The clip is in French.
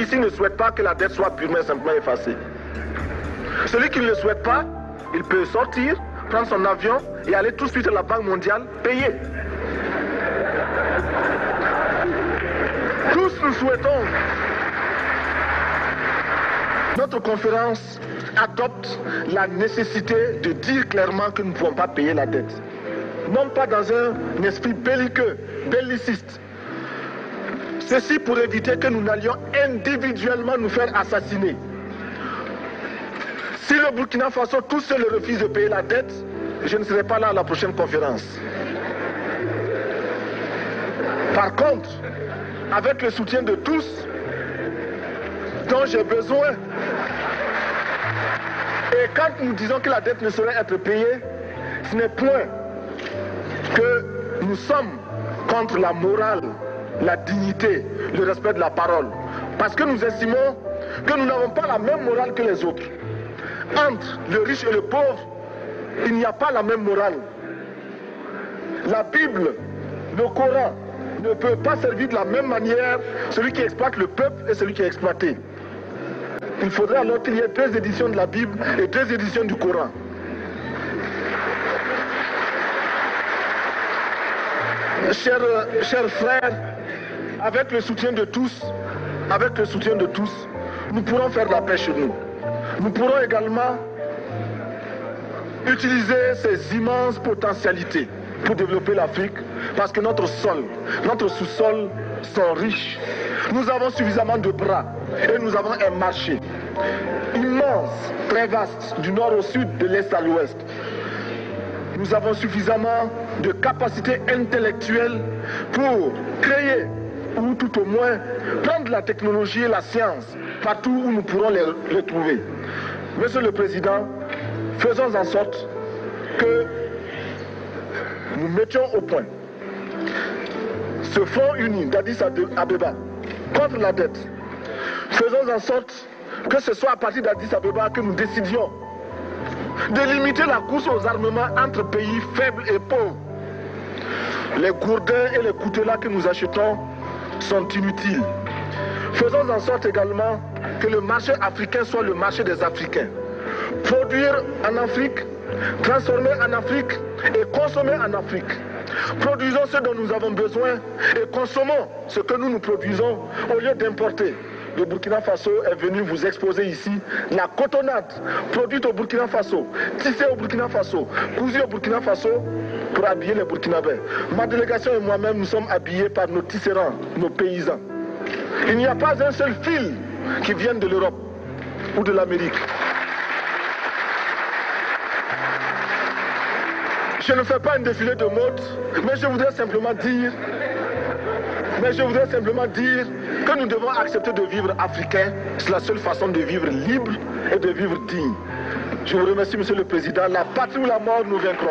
ici ne souhaite pas que la dette soit purement et simplement effacée. Celui qui ne le souhaite pas, il peut sortir, prendre son avion et aller tout de suite à la Banque mondiale payer. Tous nous souhaitons. Notre conférence adopte la nécessité de dire clairement que nous ne pouvons pas payer la dette. Non pas dans un esprit belliqueux, belliciste. Ceci pour éviter que nous n'allions individuellement nous faire assassiner. Si le Burkina Faso tout seul refuse de payer la dette, je ne serai pas là à la prochaine conférence. Par contre, avec le soutien de tous, dont j'ai besoin, et quand nous disons que la dette ne saurait être payée, ce n'est point que nous sommes contre la morale, la dignité, le respect de la parole. Parce que nous estimons que nous n'avons pas la même morale que les autres. Entre le riche et le pauvre, il n'y a pas la même morale. La Bible, le Coran, ne peut pas servir de la même manière celui qui exploite le peuple et celui qui est exploité. Il faudrait alors qu'il y ait 2 éditions de la Bible et 2 éditions du Coran. Chers frères, avec le soutien de tous, nous pourrons faire la paix chez nous. Nous pourrons également utiliser ces immenses potentialités pour développer l'Afrique, parce que notre sol, notre sous-sol sont riches. Nous avons suffisamment de bras et nous avons un marché immense, très vaste, du nord au sud, de l'est à l'ouest. Nous avons suffisamment de capacités intellectuelles pour créer, ou tout au moins prendre la technologie et la science partout où nous pourrons les trouver. Monsieur le Président, faisons en sorte que nous mettions au point ce front uni d'Addis Abeba contre la dette. Faisons en sorte que ce soit à partir d'Addis Abeba que nous décidions de limiter la course aux armements entre pays faibles et pauvres. Les gourdins et les coutelas que nous achetons sont inutiles. Faisons en sorte également que le marché africain soit le marché des Africains. Produire en Afrique, transformer en Afrique et consommer en Afrique. Produisons ce dont nous avons besoin et consommons ce que nous produisons au lieu d'importer. Le Burkina Faso est venu vous exposer ici la cotonnade produite au Burkina Faso, tissée au Burkina Faso, cousue au Burkina Faso pour habiller les Burkinabés. Ma délégation et moi-même, nous sommes habillés par nos tisserands, nos paysans. Il n'y a pas un seul fil qui vienne de l'Europe ou de l'Amérique. Je ne fais pas un défilé de mode, mais je voudrais simplement dire que nous devons accepter de vivre africain. C'est la seule façon de vivre libre et de vivre digne. Je vous remercie, Monsieur le Président. La patrie ou la mort, nous vaincrons.